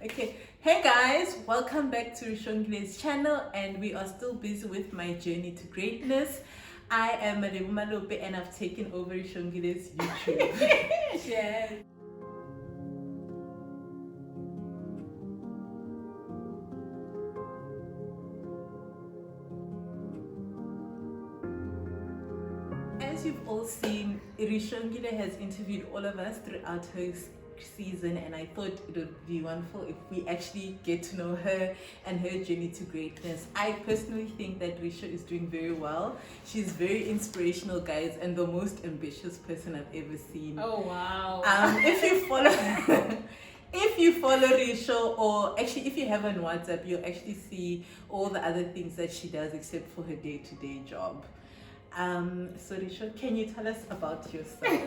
Okay, hey guys, welcome back to Rishongile's channel, and we are still busy with my journey to greatness. I am Malebo and I've taken over Rishongile's YouTube. Yes. As you've all seen, Rishongile has interviewed all of us throughout her season, and I thought it would be wonderful if we actually get to know her and her journey to greatness. I personally think that Risha is doing very well. She's very inspirational, guys, and the most ambitious person I've ever seen. Oh wow. If you follow if you follow Risha, or actually if you have her on WhatsApp, you'll actually see all the other things that she does except for her day-to-day job. So Risha, can you tell us about yourself?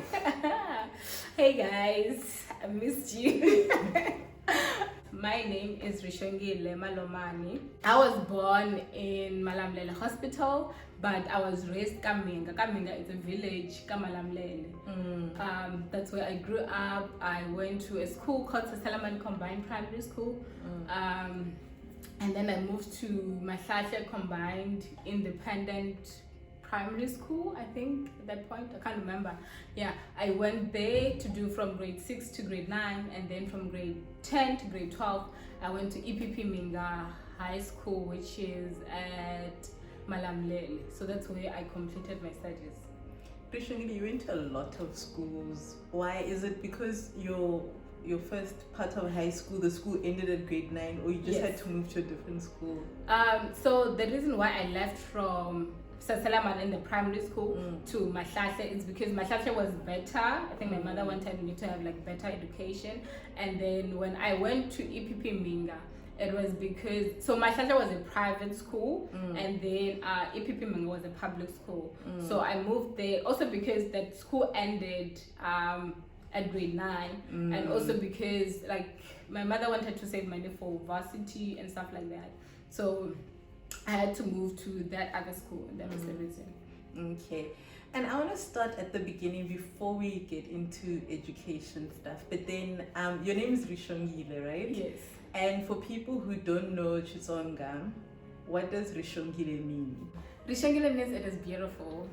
Hey guys, I missed you. My name is Rishongile Malomani. I was born in Malamlele Hospital, but I was raised Kaminga. Kaminga is a village, Kamalamlele. That's where I grew up. I went to a school called Sasalaman Combined Primary School. And then I moved to Mahlahla Combined Independent Primary School, I think at that point. I can't remember. Yeah, I went there to do from grade 6 to grade 9, and then from grade 10 to grade 12 I went to EPP Minga High School, which is at Malamlele. So that's where I completed my studies. Rishongile, you went to a lot of schools. Why? Is it because your first part of high school, the school ended at grade 9, or you just had to move to a different school? So the reason why I left from Sasalaman in the primary school to Mahlahla is because Mahlahla was better. I think my mother wanted me to have like better education. And then when I went to EPP Minga, it was because Mahlahla was a private school, and then EPP Minga was a public school. So I moved there also because that school ended at grade 9, and also because like my mother wanted to save money for varsity and stuff like that. So I had to move to that other school, and that was the reason. Okay. And I want to start at the beginning before we get into education stuff. But then, your name is Rishongile, right? Yes. And for people who don't know Chisonga, what does Rishongile mean? Rishongile means it is beautiful.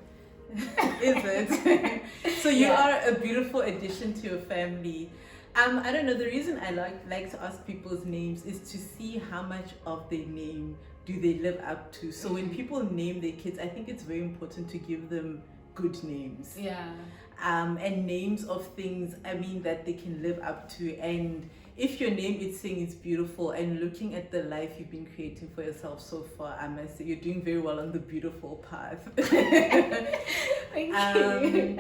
Is it? So you are a beautiful addition to your family. I don't know, the reason I like to ask people's names is to see how much of their name do they live up to. So when people name their kids, I think it's very important to give them good names. Yeah. And names of things, I mean, that they can live up to. And if your name is saying it's beautiful, and looking at the life you've been creating for yourself so far, I must say you're doing very well on the beautiful path. Thank you.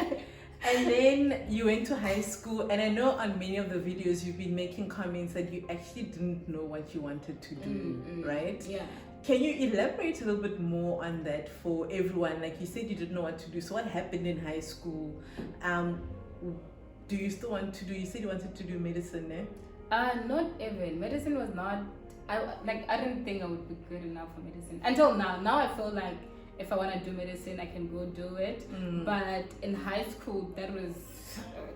And then you went to high school, and I know on many of the videos you've been making comments that you actually didn't know what you wanted to do, right? Yeah. Can you elaborate a little bit more on that for everyone? Like you said, you didn't know what to do. So what happened in high school? Do you still want to do? You said you wanted to do medicine, eh? Not even. Medicine was not. I didn't think I would be good enough for medicine until now. Now I feel like if I want to do medicine, I can go do it. But in high school, that was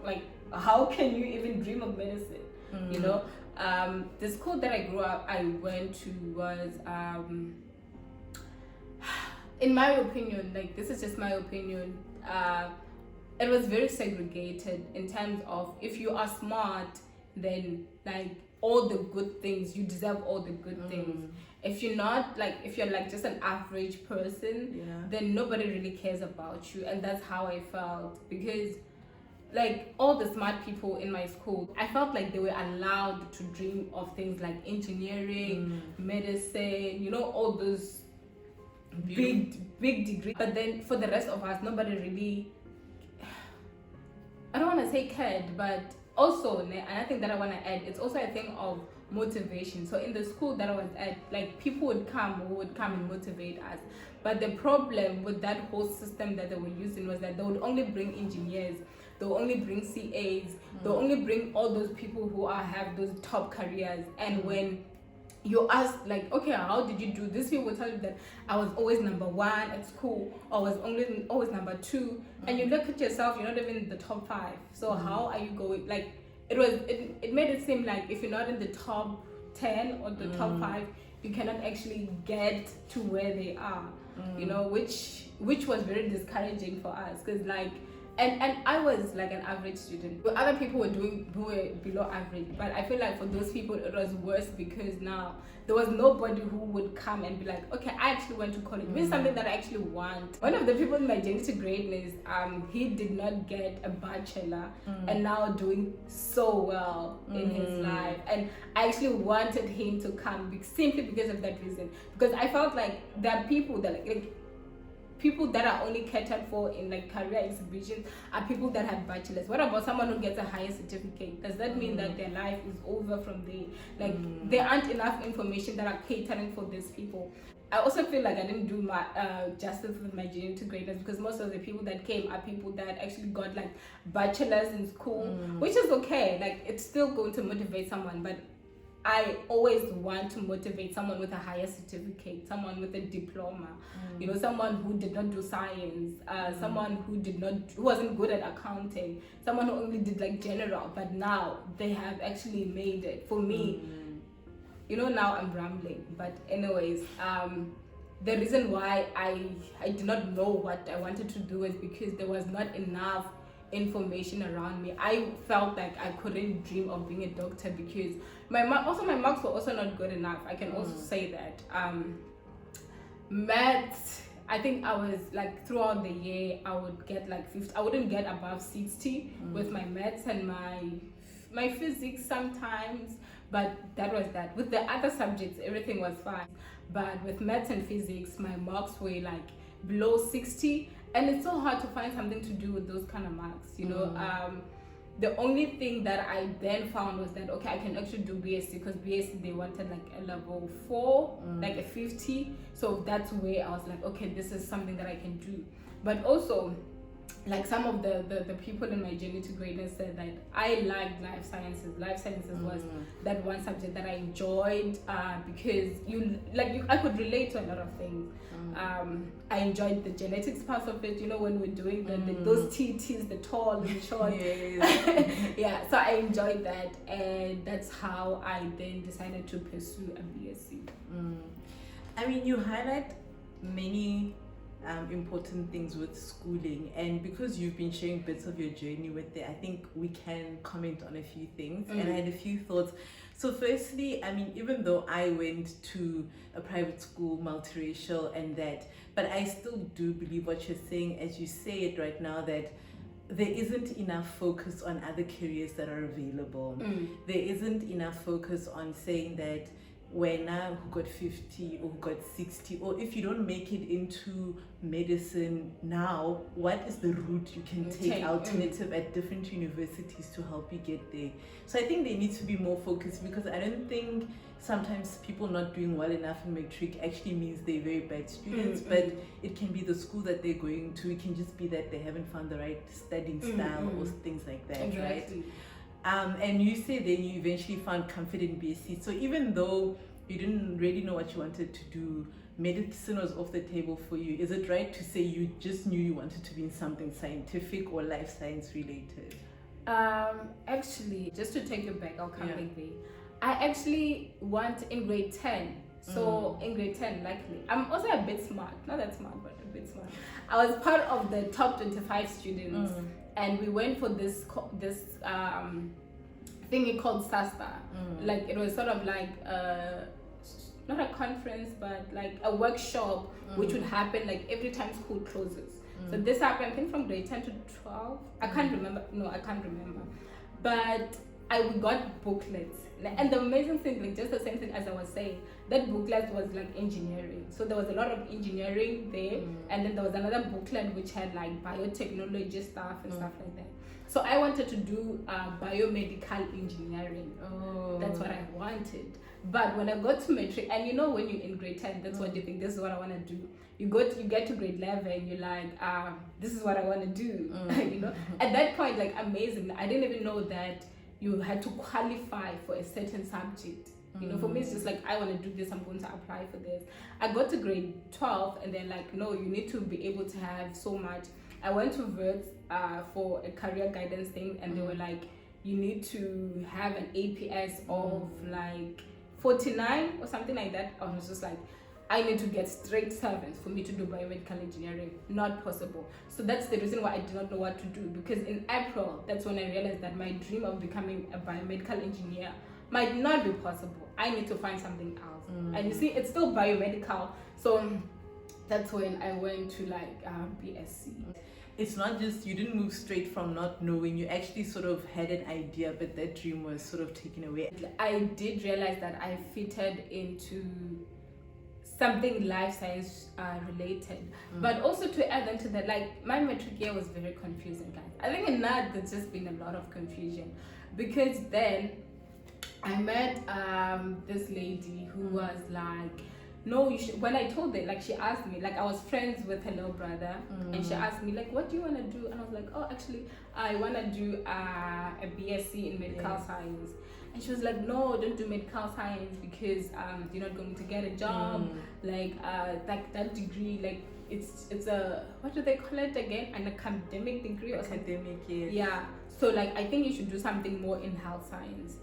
like, how can you even dream of medicine? You know, the school that I grew up, I went to was, in my opinion, like this is just my opinion, it was very segregated in terms of if you are smart, then like all the good things, you deserve all the good things. If you're not, like if you're like just an average person, then nobody really cares about you. And that's how I felt, because like all the smart people in my school, I felt like they were allowed to dream of things like engineering, medicine, you know, all those big degrees. But then for the rest of us, nobody really, I don't want to say cared, but also another thing that I want to add, it's also a thing of motivation. So in the school that I was at, like people would come and motivate us, but the problem with that whole system that they were using was that they would only bring engineers, they would only bring CAs, they would only bring all those people who have those top careers. And when you ask like, okay, how did you do this, people will tell you that I was always number 1 at school, or was always number 2, and you look at yourself, you're not even in the top 5. So how are you going? Like it made it seem like if you're not in the top 10 or the top 5, you cannot actually get to where they are, you know, which was very discouraging for us, because like, and I was like an average student, but other people who were below average. But I feel like for those people it was worse, because now there was nobody who would come and be like, okay, I actually went to college. This is something that I actually want. One of the people in my journey to greatness, he did not get a bachelor and now doing so well in his life. And I actually wanted him to come simply because of that reason. Because I felt like there are people that like people that are only catered for in like career exhibitions are people that have bachelors. What about someone who gets a higher certificate? Does that mean that their life is over from there? Like there aren't enough information that are catering for these people. I also feel like I didn't do my justice with my journey to greatness, because most of the people that came are people that actually got like bachelors in school, which is okay. Like it's still going to motivate someone, but I always want to motivate someone with a higher certificate, someone with a diploma, you know, someone who did not do science, someone who wasn't good at accounting, someone who only did like general, but now they have actually made it. For me, you know, now I'm rambling, but anyways, the reason why I did not know what I wanted to do is because there was not enough information around me. I felt like I couldn't dream of being a doctor because my marks were also not good enough. I can also say that maths, I think I was like throughout the year I would get like 50. I wouldn't get above 60 with my maths and my physics sometimes, but that was that. With the other subjects everything was fine, but with maths and physics my marks were like below 60. And it's so hard to find something to do with those kind of marks, you know. The only thing that I then found was that, okay, I can actually do BSc, because BSc they wanted like a level 4, like a 50. So that's where I was like, okay, this is something that I can do. But also, like some of the people in my journey to greatness said that I liked life sciences. Life sciences was that one subject that I enjoyed because I could relate to a lot of things. I enjoyed the genetics part of it, you know, when we're doing those TTs, the tall and short. Yeah, so I enjoyed that, and that's how I then decided to pursue a BSc. I mean, you highlight many important things with schooling, and because you've been sharing bits of your journey with it, I think we can comment on a few things. And I had a few thoughts. So firstly, I mean, even though I went to a private school, multiracial and that, but I still do believe what you're saying as you say it right now, that there isn't enough focus on other careers that are available. There isn't enough focus on saying that who got 50 or who got 60, or if you don't make it into medicine now, what is the route you can take alternative at different universities to help you get there? So I think they need to be more focused, because I don't think sometimes people not doing well enough in matric actually means they're very bad students, but it can be the school that they're going to. It can just be that they haven't found the right studying style or things like that, right? And you say then you eventually found comfort in BSc. So even though you didn't really know what you wanted to do, medicine was off the table for you. Is it right to say you just knew you wanted to be in something scientific or life science related? Actually, just to take you back, I'll come back there. I actually went in grade 10. So in grade 10, luckily, I'm also a bit smart. Not that smart, but a bit smart. I was part of the top 25 students. And we went for this thingy called SASTA. Like it was sort of like not a conference, but like a workshop which would happen like every time school closes. So this happened, I think, from grade 10 to 12. I can't remember. No, I can't remember. But we got booklets. And the amazing thing, like just the same thing as I was saying, that booklet was like engineering. So there was a lot of engineering there. And then there was another booklet which had like biotechnology stuff and stuff like that. So I wanted to do biomedical engineering. That's what I wanted. But when I got to matric, and you know when you're in grade 10, that's what you think, this is what I want to do. You get to grade 11, you're like, this is what I want to do. You know, at that point, like amazing. I didn't even know that you had to qualify for a certain subject. You know, for me, it's just like, I want to do this, I'm going to apply for this. I got to grade 12 and they're like, no, you need to be able to have so much. I went to Verts for a career guidance thing, and they were like, you need to have an APS of like 49 or something like that. I was just like, I need to get straight sevens for me to do biomedical engineering. Not possible. So that's the reason why I did not know what to do, because in April, that's when I realized that my dream of becoming a biomedical engineer might not be possible. I need to find something else. And you see, it's still biomedical. So that's when I went to like BSc. It's not just, you didn't move straight from not knowing, you actually sort of had an idea, but that dream was sort of taken away. I did realize that I fitted into something life science related. But also to add on to that, like my matric year was very confusing, guys. I think in that there's just been a lot of confusion, because then I met this lady who was like, no, you should. When I told her, like, she asked me, like, I was friends with her little brother, and she asked me, like, what do you want to do? And I was like, oh, actually, I want to do a BSc in medical science. And she was like, no, don't do medical science, because you're not going to get a job. Like that degree, like it's a, what do they call it again? An academic degree or Academic, yes. Yeah. So like, I think you should do something more in health science.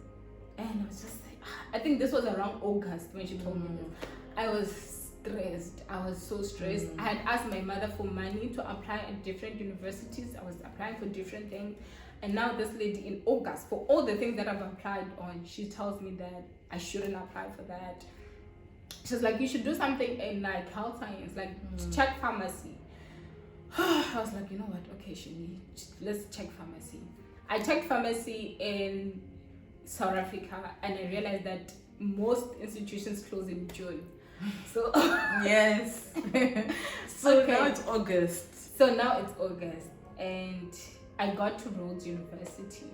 And I was just like, I think this was around August when she told me this. I was stressed. I was so stressed. I had asked my mother for money to apply at different universities. I was applying for different things. And now this lady in August, for all the things that I've applied on, she tells me that I shouldn't apply for that. She's like, you should do something in like health science, like check pharmacy. I was like, you know what? Okay, let's check pharmacy. I checked pharmacy in South Africa, and I realized that most institutions close in June. So yes. So now it's August. So now it's August, and I got to Rhodes University.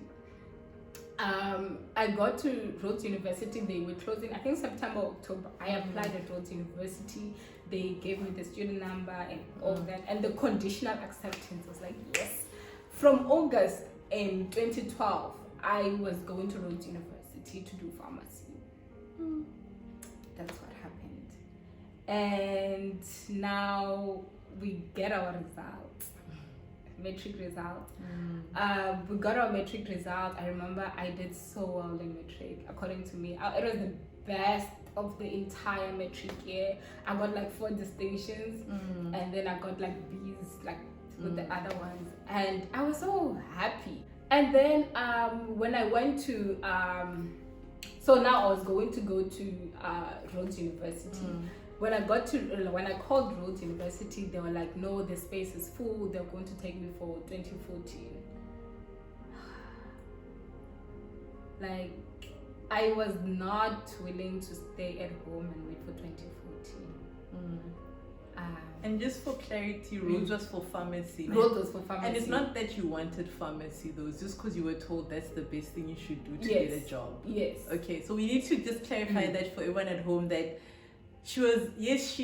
I got to Rhodes University. They were closing, I think September, October. I applied at Rhodes University. They gave me the student number and all that, and the conditional acceptance was like, yes. From August in 2012, I was going to Rhodes University to do pharmacy. That's what happened. And now we get our results, metric result. We got our metric result. I remember I did so well in metric. According to me, it was the best of the entire metric year. I got like 4 distinctions, and then I got like B's like with the other ones, and I was so happy. And then when I went to so now I was going to go to Rhodes University. When I called Rhodes University, they were like, no, the space is full. They're going to take me for 2014. Like, I was not willing to stay at home and wait for 2014. And just for clarity, Rhodes was for pharmacy. Rhodes was for pharmacy. And it's not that you wanted pharmacy though, it's just because you were told that's the best thing you should do to get a job. Yes. Okay, so we need to just clarify that for everyone at home, that she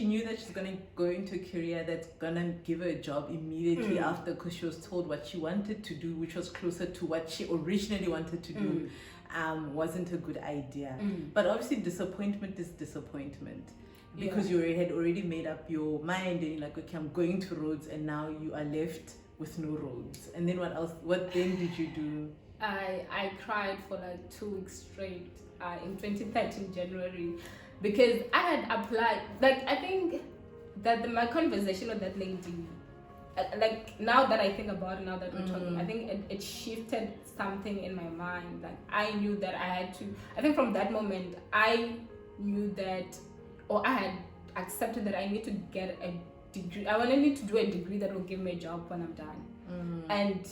knew that she's gonna go into a career that's gonna give her a job immediately after, because she was told what she wanted to do, which was closer to what she originally wanted to do, wasn't a good idea. But obviously disappointment is disappointment, because you had already made up your mind and you're like, okay, I'm going to Rhodes, and now you are left with no Rhodes. And then what else? What then did you do? I cried for like 2 weeks straight in 2013 January, because I had applied. Like, I think that my conversation with that lady, like now that I think about it, now that we're talking, I think it shifted something in my mind. Like, I knew that I had to, I think from that moment I knew that, or I had accepted that I need to get a degree. I need to do a degree that will give me a job when I'm done. And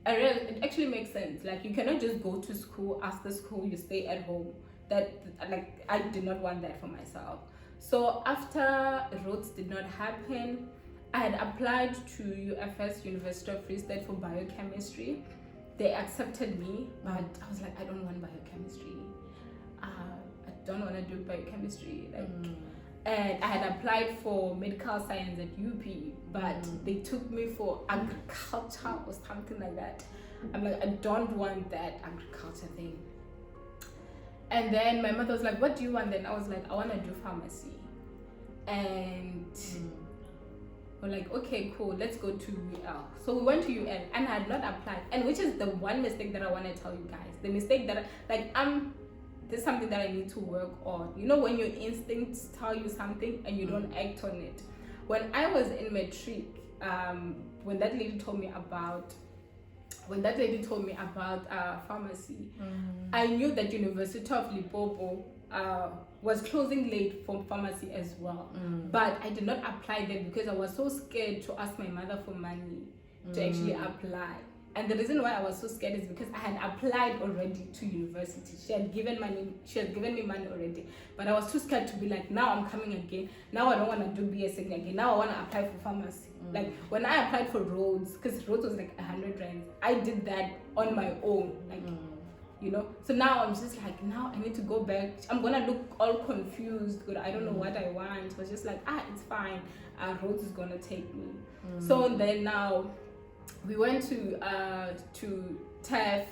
I realized it actually makes sense. Like, you cannot just go to school, after school you stay at home. That, like, I did not want that for myself. So after Rhodes did not happen, I had applied to UFS, University of Free State, for biochemistry. They accepted me, but I was like, I don't want biochemistry. I don't want to do biochemistry. Like, and I had applied for medical science at UP, but they took me for agriculture or something like that. I'm like, I don't want that agriculture thing. And then my mother was like, what do you want then? I was like, I want to do pharmacy. And we're like, okay, cool, let's go to UL. So we went to UL, and I had not applied. And which is the one mistake that I want to tell you guys. The mistake that, this is something that I need to work on. You know, when your instincts tell you something and you don't act on it. When I was in matric, when that lady told me about pharmacy, I knew that University of Limpopo was closing late for pharmacy as well. But I did not apply there because I was so scared to ask my mother for money to actually apply. And the reason why I was so scared is because I had applied already to university. She had given me money already. But I was too scared to be like, now I'm coming again. Now I don't want to do BSc again. Now I want to apply for pharmacy. Like when I applied for roads, because roads was like 100 rands, I did that on my own. Like, you know. So now I'm just like, now I need to go back. I'm gonna look all confused because I don't know what I want. So it's just like, it's fine. Roads is gonna take me. So then now we went to TAF,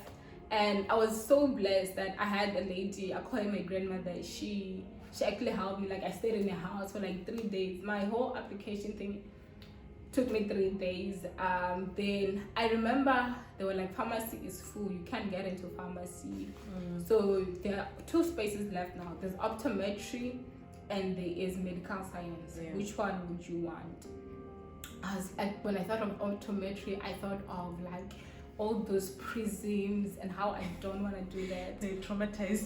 and I was so blessed that I had a lady, I call her my grandmother. She actually helped me. Like I stayed in her house for like 3 days. My whole application thing took me 3 days. Then I remember they were like, pharmacy is full, you can't get into pharmacy. So there are 2 spaces left now. There's optometry and there is medical science. Which one would you want? When I thought of optometry, I thought of like all those prisms and how I don't want to do that. They traumatized.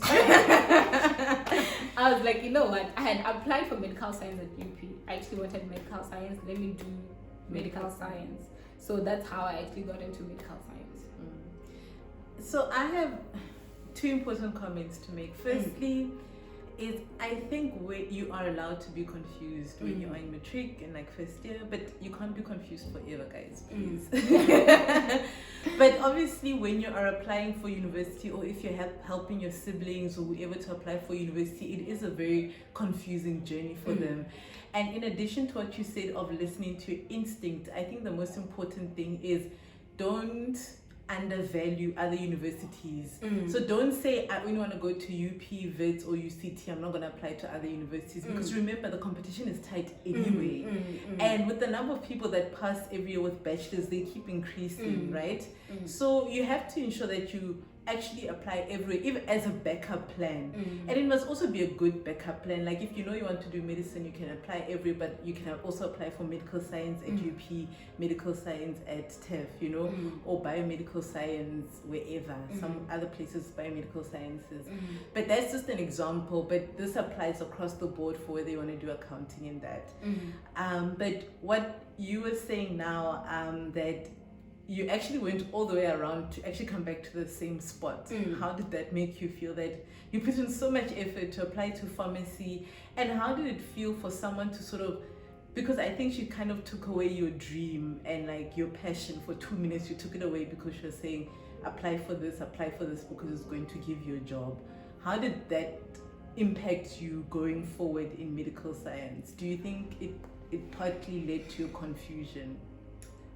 I was like, you know what? I had applied for medical science at UP. I actually wanted medical science. Let me do medical science. So that's how I actually got into medical science. So I have 2 important comments to make. Firstly, is I think you are allowed to be confused when you're in matric and like first year, but you can't be confused forever, guys, please. But obviously when you are applying for university, or if you're helping your siblings or whoever to apply for university, it is a very confusing journey for them. And in addition to what you said of listening to your instinct, I think the most important thing is don't undervalue other universities. So don't say I only want to go to UP, VET or UCT, I'm not going to apply to other universities, because remember the competition is tight anyway. And with the number of people that pass every year with bachelors, they keep increasing, right? So you have to ensure that you actually apply even as a backup plan. And it must also be a good backup plan. Like if you know you want to do medicine, you can apply but you can also apply for medical science at UP, medical science at TEF, you know, or biomedical science wherever, some other places, biomedical sciences. But that's just an example, but this applies across the board for whether you want to do accounting and that. But what you were saying now, that you actually went all the way around to actually come back to the same spot. How did that make you feel, that you put in so much effort to apply to pharmacy? And how did it feel for someone to sort of, because I think she kind of took away your dream and like your passion for 2 minutes, you took it away because she was saying, apply for this because it's going to give you a job. How did that impact you going forward in medical science? Do you think it partly led to your confusion?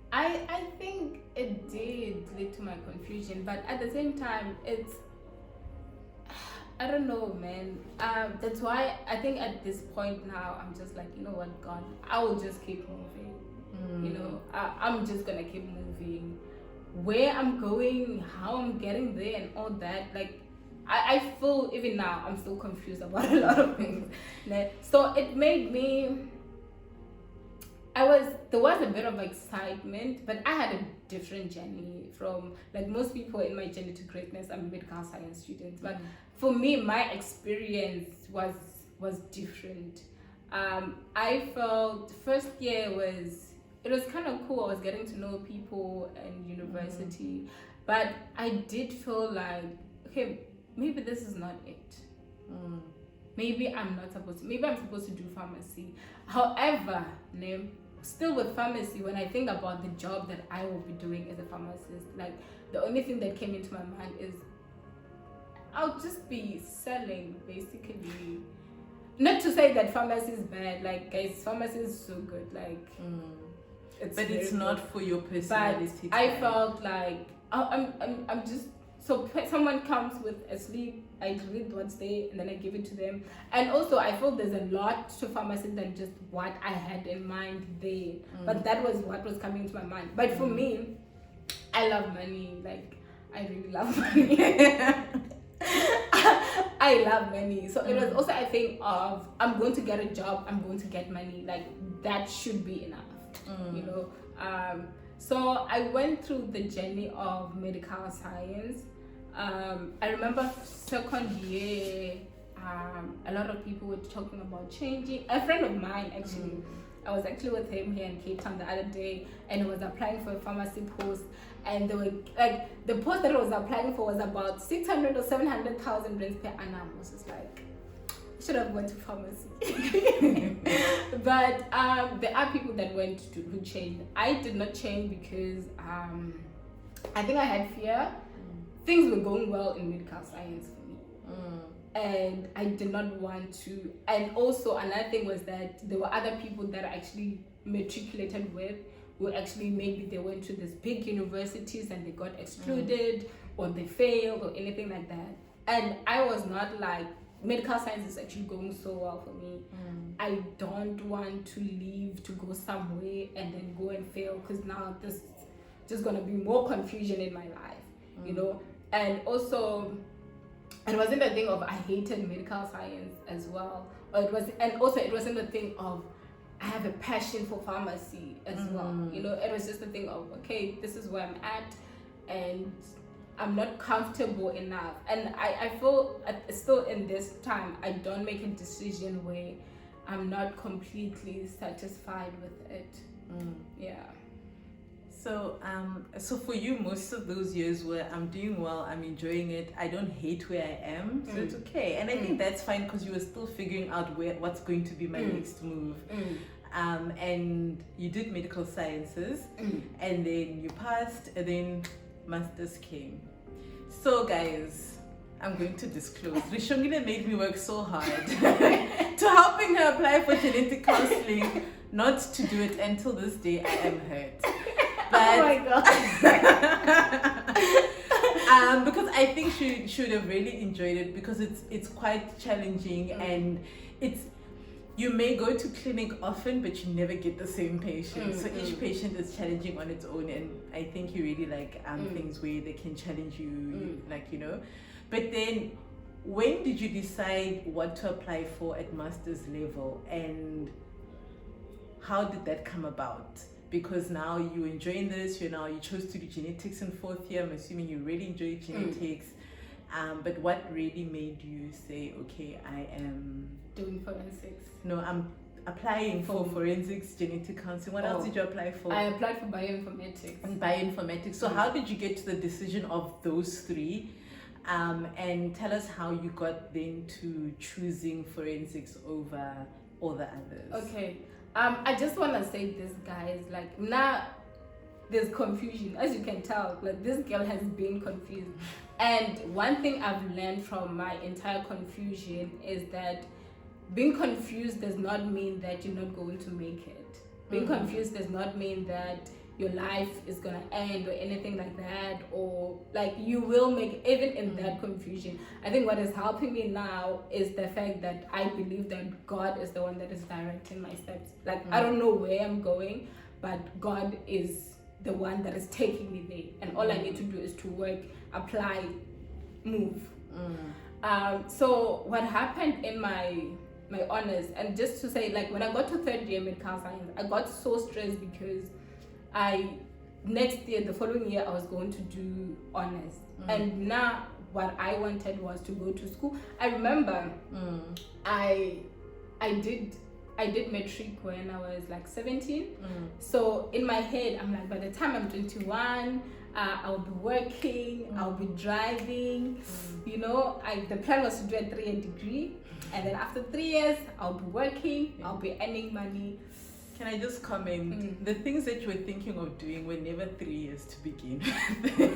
I think it did lead to my confusion, but at the same time, I don't know, man. That's why I think at this point now, I'm just like, you know what, God, I will just keep moving. You know, I'm just gonna keep moving. Where I'm going, how I'm getting there, and all that, like, I feel even now I'm still confused about a lot of things. So it made me. There was a bit of excitement, but I had a different journey from, like most people in my journey to greatness. I'm a medical science student, but for me, my experience was different. I felt first year was kind of cool. I was getting to know people in university, but I did feel like, okay, maybe this is not it. Maybe I'm supposed to do pharmacy. However, still with pharmacy, when I think about the job that I will be doing as a pharmacist, like the only thing that came into my mind is I'll just be selling, basically. Not to say that pharmacy is bad, like guys, pharmacy is so good, like it's not for your personality. But I felt like I'm just, so someone comes with a sleep, I read what's there and then I give it to them. And also I feel there's a lot to pharmacy than just what I had in mind there. But that was what was coming into my mind. But for me, I love money. Like, I really love money. I love money. So it was also a thing of, I'm going to get a job, I'm going to get money. Like, that should be enough, you know. So I went through the journey of medical science. I remember second year, a lot of people were talking about changing. A friend of mine, actually, I was actually with him here in Cape Town the other day, and he was applying for a pharmacy post, and they were like, the post that he was applying for was about 600 or 700,000 rands per annum. I was just like, I should have went to pharmacy. But there are people that who changed. I did not change because I think I had fear. Things were going well in medical science for me. And I did not want to. And also another thing was that there were other people that I actually matriculated with who actually maybe they went to these big universities and they got excluded or they failed or anything like that. And I was not like, medical science is actually going so well for me. I don't want to leave to go somewhere and then go and fail, because now there's just going to be more confusion in my life, you know. And also, it wasn't a thing of I hated medical science as well, or it wasn't a thing of I have a passion for pharmacy as well, you know. It was just a thing of, okay, this is where I'm at and I'm not comfortable enough. And I feel still in this time I don't make a decision where I'm not completely satisfied with it. Yeah. So so for you, most of those years where I'm doing well, I'm enjoying it, I don't hate where I am, so it's okay. And I think that's fine, because you were still figuring out what's going to be my next move. And you did medical sciences, and then you passed, and then masters came. So guys, I'm going to disclose, Rishongile made me work so hard to helping her apply for genetic counseling, not to do it until this day. I am hurt. But, oh my god. because I think she should have really enjoyed it, because it's quite challenging, and you may go to clinic often, but you never get the same patient. So each patient is challenging on its own, and I think you really like things where they can challenge you, like, you know. But then, when did you decide what to apply for at master's level, and how did that come about? Because now you're enjoying this, you chose to do genetics in fourth year. I'm assuming you really enjoy genetics. But what really made you say, okay, I am doing forensics? No, I'm applying for forensics, genetic counseling. What else did you apply for? I applied for bioinformatics. And bioinformatics. So how did you get to the decision of those three? And tell us how you got then to choosing forensics over all the others. Okay. I just want to say this, guys, like, now there's confusion, as you can tell. Like, this girl has been confused, and one thing I've learned from my entire confusion is that being confused does not mean that you're not going to make it. Being confused does not mean that your life is gonna end or anything like that, or like you will make, even in that confusion. I think what is helping me now is the fact that I believe that God is the one that is directing my steps. Like, I don't know where I'm going, but God is the one that is taking me there, and all I need to do is to work, apply, move. So what happened in my honors, and just to say, like, when I got to third year medical science, I got so stressed because next year, the following year, I was going to do honors. And now what I wanted was to go to school. I remember I did matric when I was like 17. So in my head, I'm like, by the time I'm 21, I'll be working, I'll be driving. You know, the plan was to do a 3-year degree, and then after 3 years, I'll be working, I'll be earning money. Can I just comment? The things that you were thinking of doing were never 3 years to begin.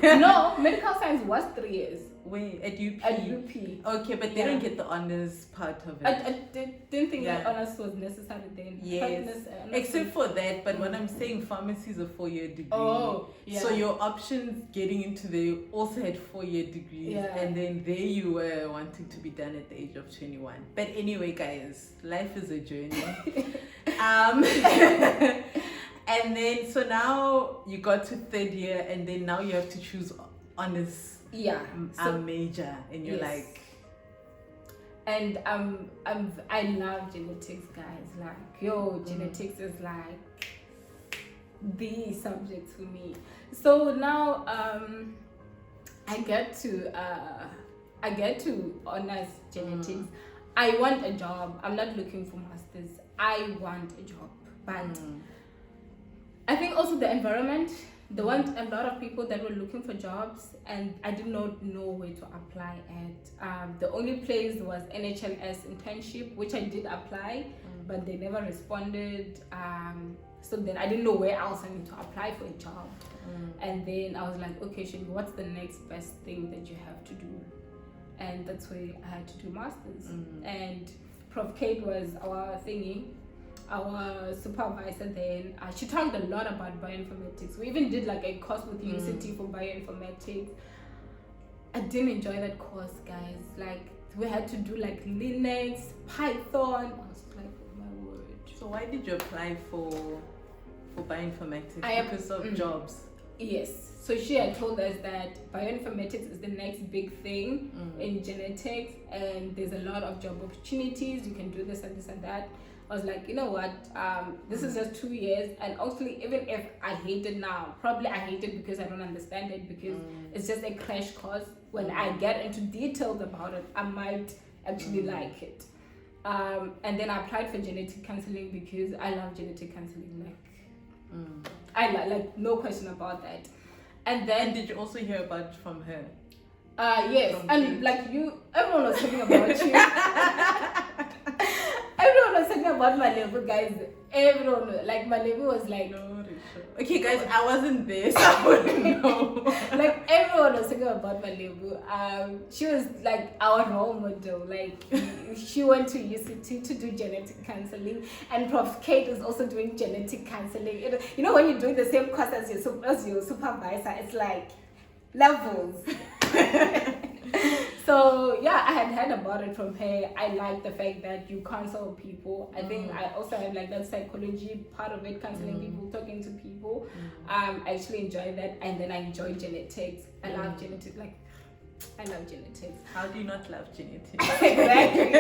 No, medical science was 3 years. Wait, at UP? At UP. Okay, but they don't get the honors part of it. I didn't think that honors was necessary then. Yes, except for that. But what I'm saying, pharmacy is a 4-year degree. Oh, yeah. So your options getting into there also had 4-year degrees. Yeah. And then there you were wanting to be done at the age of 21. But anyway, guys, life is a journey. And then, so now you got to third year, and then now you have to choose honors. Yeah. Major, and you're like, And I love genetics, guys. Like, genetics is like the subject for me. So now I get to honors genetics. I want a job. I'm not looking for masters. I want a job, but I think also the environment. There weren't a lot of people that were looking for jobs, and I did not know where to apply at. The only place was NHLS internship, which I did apply, but they never responded. So then I didn't know where else I need to apply for a job. And then I was like, okay, Shingo, what's the next best thing that you have to do? And that's where I had to do masters. And Prof. Kate was our our supervisor then. She talked a lot about bioinformatics. We even did like a course with UCT for bioinformatics. I didn't enjoy that course, guys. Like, we had to do like Linux, Python. I was like, oh my word. So why did you apply for bioinformatics? Because of jobs? Yes. So she had told us that bioinformatics is the next big thing in genetics, and there's a lot of job opportunities. You can do this and this and that. I was like, you know what, this is just 2 years, and actually even if I hate it now, probably I hate it because I don't understand it, because it's just a crash course. When I get into details about it, I might actually like it. And then I applied for genetic counseling because I love genetic counseling. Like, I like no question about that. And then did you also hear about it from her? Yes, and like everyone was talking about you. Everyone was talking about Malebo, guys. Everyone, like, Malebo was like, no, okay, guys, I wasn't there, so I wouldn't know. Like, everyone was talking about Malebo. She was like our role model. Like, she went to UCT to do genetic counseling, and Prof. Kate is also doing genetic counseling. You know, when you're doing the same course as your supervisor, it's like levels. So yeah, I had heard about it from her. I like the fact that you counsel people. I think I also had like that psychology part of it, counseling people, talking to people. I actually enjoyed that, and then I enjoyed genetics. I love genetics. Like, I love genetics. How do you not love genetics? Exactly.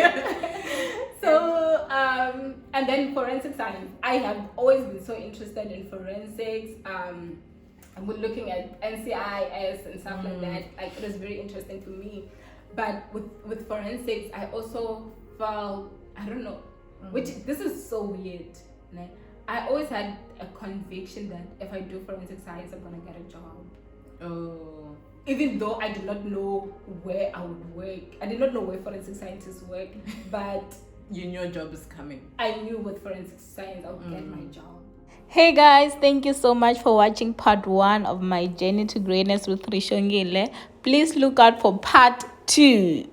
So and then forensic science. I have always been so interested in forensics. I'm looking at NCIS and stuff like that. Like, it was very interesting for me. But with forensics, I also felt, I don't know, which this is so weird. Like, I always had a conviction that if I do forensic science, I'm gonna get a job. Oh. Even though I did not know where I would work. I did not know where forensic scientists work, but you knew a job is coming. I knew with forensic science I would get my job. Hey guys, thank you so much for watching part 1 of my journey to greatness with Rishongile. Please look out for part 2.